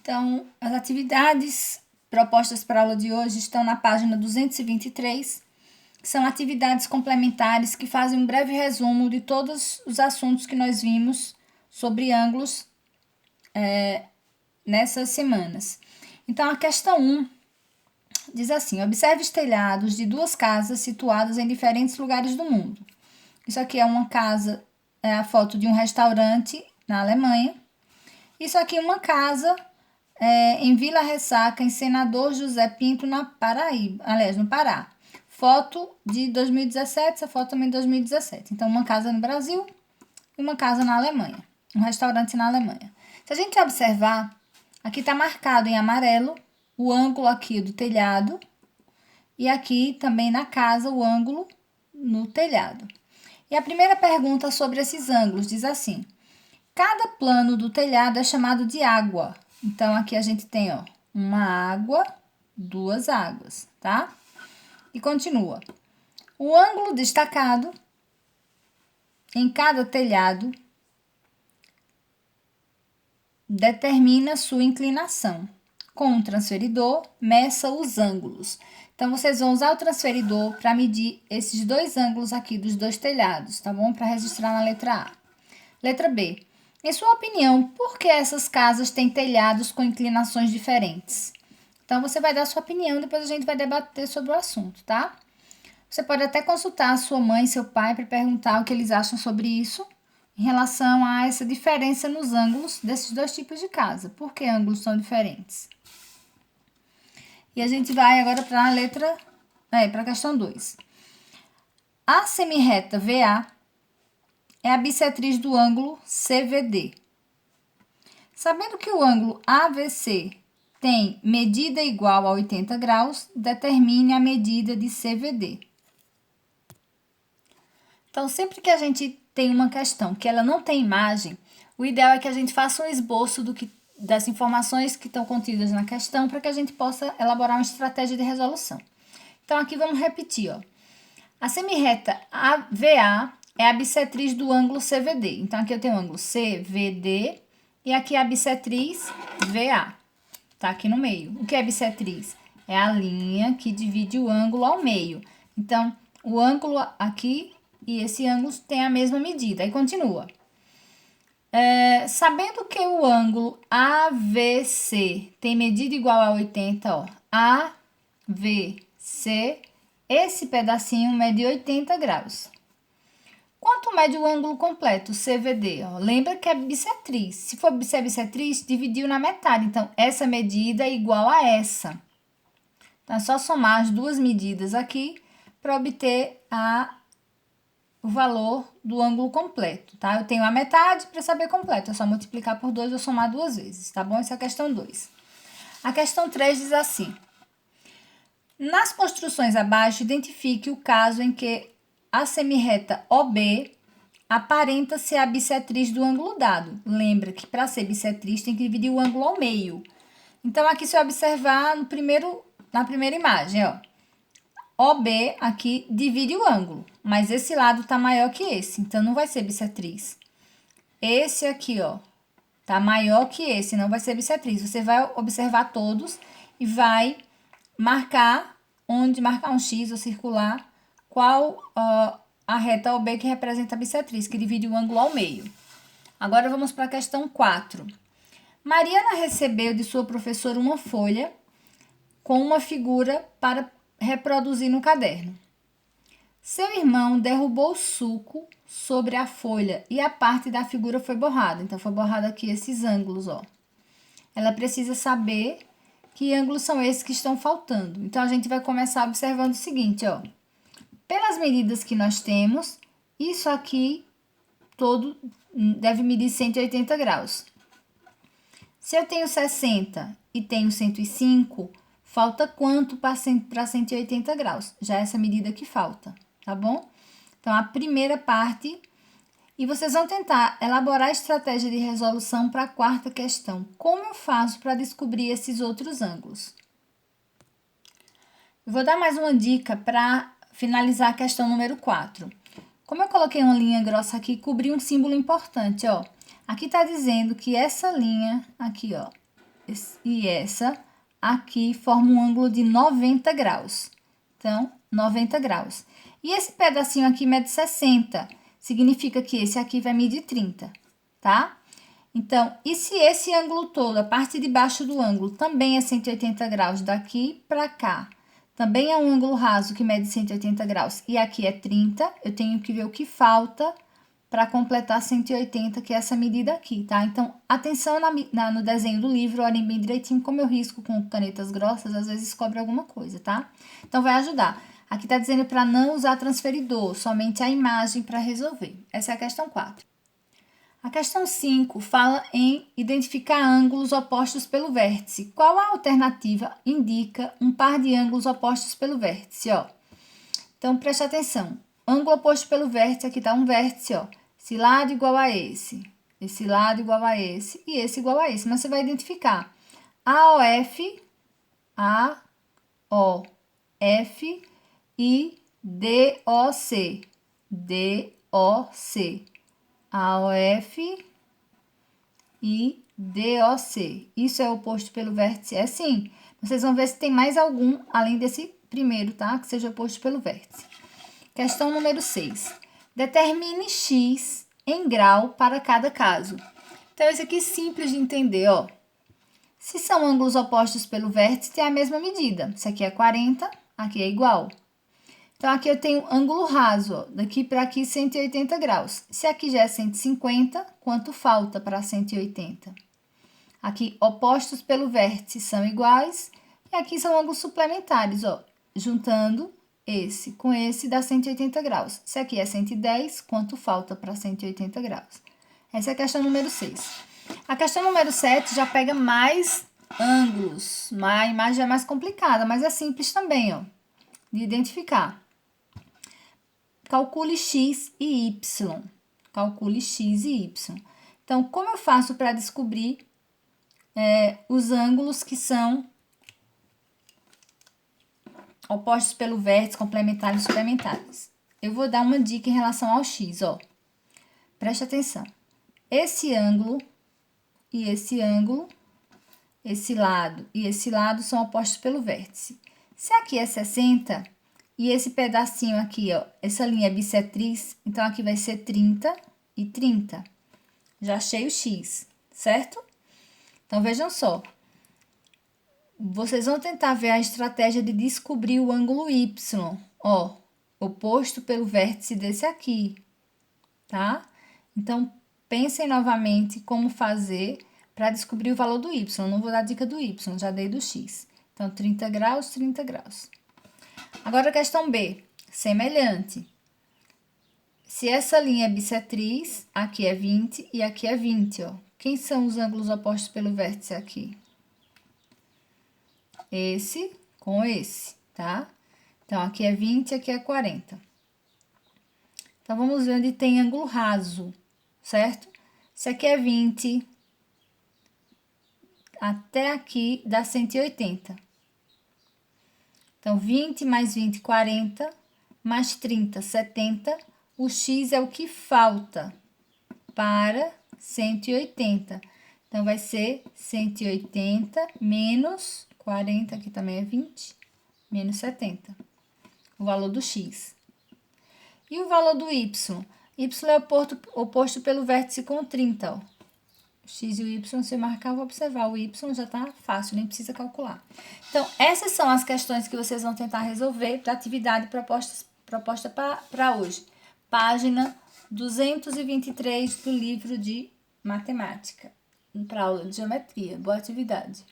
Então, as atividades propostas para a aula de hoje estão na página 223. São atividades complementares que fazem um breve resumo de todos os assuntos que nós vimos sobre ângulos nessas semanas. Então, a questão 1 diz assim: observe os telhados de duas casas situadas em diferentes lugares do mundo. Isso aqui é uma casa, é a foto de um restaurante na Alemanha. Isso aqui é uma casa em Vila Ressaca, em Senador José Pinto, na Paraíba, aliás, no Pará. Foto de 2017, essa foto também de 2017. Então, uma casa no Brasil e uma casa na Alemanha. Um restaurante na Alemanha. Se a gente observar, aqui está marcado em amarelo o ângulo aqui do telhado e aqui também na casa o ângulo no telhado. E a primeira pergunta sobre esses ângulos diz assim: cada plano do telhado é chamado de água. Então, aqui a gente tem, uma água, duas águas, tá? E continua. O ângulo destacado em cada telhado determina sua inclinação. Com o transferidor, meça os ângulos. Então, vocês vão usar o transferidor para medir esses dois ângulos aqui dos dois telhados, tá bom? Para registrar na letra A. Letra B. Em sua opinião, por que essas casas têm telhados com inclinações diferentes? Então, você vai dar sua opinião, depois a gente vai debater sobre o assunto, tá? Você pode até consultar a sua mãe e seu pai para perguntar o que eles acham sobre isso, em relação a essa diferença nos ângulos desses dois tipos de casa. Por que ângulos são diferentes? E a gente vai agora para a questão 2. A semirreta VA é a bissetriz do ângulo CVD. Sabendo que o ângulo AVC tem medida igual a 80 graus, determine a medida de CVD. Então, sempre que a gente tem uma questão que ela não tem imagem, o ideal é que a gente faça um esboço das informações que estão contidas na questão para que a gente possa elaborar uma estratégia de resolução. Então, aqui vamos repetir, A semirreta AVA é a bissetriz do ângulo CVD. Então, aqui eu tenho o ângulo CVD e aqui a bissetriz VA. Tá aqui no meio. O que é bissetriz? É a linha que divide o ângulo ao meio. Então, o ângulo aqui e esse ângulo tem a mesma medida. Aí, continua. Sabendo que o ângulo AVC tem medida igual a 80, AVC, esse pedacinho mede 80 graus. Quanto mede o ângulo completo, CVD? Lembra que é bissetriz. Se for bissetriz, dividiu na metade. Então, essa medida é igual a essa. Então, é só somar as duas medidas aqui para obter o valor do ângulo completo, tá? Eu tenho a metade para saber completo. É só multiplicar por 2 ou somar duas vezes, tá bom? Essa é a questão 2. A questão 3 diz assim: nas construções abaixo, identifique o caso em que a semirreta OB aparenta ser a bissetriz do ângulo dado. Lembra que para ser bissetriz tem que dividir o ângulo ao meio. Então, aqui se eu observar na primeira imagem, OB aqui divide o ângulo, mas esse lado está maior que esse, então não vai ser bissetriz. Esse aqui, tá maior que esse, não vai ser bissetriz. Você vai observar todos e vai marcar um X ou circular qual a reta OB que representa a bissetriz, que divide o ângulo ao meio. Agora vamos para a questão 4. Mariana recebeu de sua professora uma folha com uma figura para reproduzir no caderno. Seu irmão derrubou o suco sobre a folha e a parte da figura foi borrada. Então, foi borrado aqui esses ângulos, Ela precisa saber que ângulos são esses que estão faltando. Então, a gente vai começar observando o seguinte, Pelas medidas que nós temos, isso aqui todo deve medir 180 graus. Se eu tenho 60 e tenho 105, falta quanto para 180 graus? Já é essa medida que falta, tá bom? Então, a primeira parte. E vocês vão tentar elaborar a estratégia de resolução para a quarta questão. Como eu faço para descobrir esses outros ângulos? Eu vou dar mais uma dica para finalizar a questão número 4. Como eu coloquei uma linha grossa aqui, cobri um símbolo importante, Aqui está dizendo que essa linha aqui, e essa aqui forma um ângulo de 90 graus. Então, 90 graus. E esse pedacinho aqui mede 60, significa que esse aqui vai medir 30, tá? Então, e se esse ângulo todo, a parte de baixo do ângulo, também é 180 graus daqui para cá, também é um ângulo raso que mede 180 graus e aqui é 30, eu tenho que ver o que falta para completar 180, que é essa medida aqui, tá? Então, atenção no desenho do livro, olhem bem direitinho, como eu risco com canetas grossas, às vezes cobre alguma coisa, tá? Então, vai ajudar. Aqui tá dizendo para não usar transferidor, somente a imagem para resolver. Essa é a questão 4. A questão 5 fala em identificar ângulos opostos pelo vértice. Qual a alternativa indica um par de ângulos opostos pelo vértice, ó? Então, preste atenção. Ângulo oposto pelo vértice, aqui tá um vértice, ó. Esse lado igual a esse lado igual a esse e esse igual a esse. Mas você vai identificar AOF, AOF e DOC, DOC. AOF e DOC. Isso é oposto pelo vértice? É sim. Vocês vão ver se tem mais algum, além desse primeiro, tá? Que seja oposto pelo vértice. Questão número 6. Determine X em grau para cada caso. Então, esse aqui é simples de entender, ó. Se são ângulos opostos pelo vértice, tem a mesma medida. Esse aqui é 40, aqui é igual. Então, aqui eu tenho ângulo raso, ó, daqui para aqui 180 graus. Se aqui já é 150, quanto falta para 180? Aqui, opostos pelo vértice são iguais, e aqui são ângulos suplementares, ó. Juntando esse com esse dá 180 graus. Se aqui é 110, quanto falta para 180 graus? Essa é a questão número 6. A questão número 7 já pega mais ângulos, a imagem já é mais complicada, mas é simples também, ó, de identificar. Calcule X e Y. Calcule X e Y. Então, como eu faço para descobrir os ângulos que são opostos pelo vértice, complementares e suplementares? Eu vou dar uma dica em relação ao X, ó. Preste atenção. Esse ângulo e esse ângulo, esse lado e esse lado são opostos pelo vértice. Se aqui é 60... e esse pedacinho aqui, ó, essa linha é bissetriz, então aqui vai ser 30 e 30. Já achei o X, certo? Então, vejam só. Vocês vão tentar ver a estratégia de descobrir o ângulo Y, ó, oposto pelo vértice desse aqui, tá? Então, pensem novamente como fazer para descobrir o valor do Y. Não vou dar dica do Y, já dei do X. Então, 30 graus, 30 graus. Agora, a questão B, semelhante. Se essa linha é bissetriz, aqui é 20 e aqui é 20, ó. Quem são os ângulos opostos pelo vértice aqui? Esse com esse, tá? Então, aqui é 20 e aqui é 40. Então, vamos ver onde tem ângulo raso, certo? Se aqui é 20, até aqui dá 180. Então, 20 mais 20, 40, mais 30, 70. O X é o que falta para 180. Então, vai ser 180 menos 40, aqui também é 20, menos 70. O valor do X. E o valor do Y? Y é oposto pelo vértice com 30, ó. X e o Y, se eu marcar, eu vou observar. O Y já tá fácil, nem precisa calcular. Então, essas são as questões que vocês vão tentar resolver para a atividade proposta para hoje. Página 223 do livro de matemática, para aula de geometria. Boa atividade.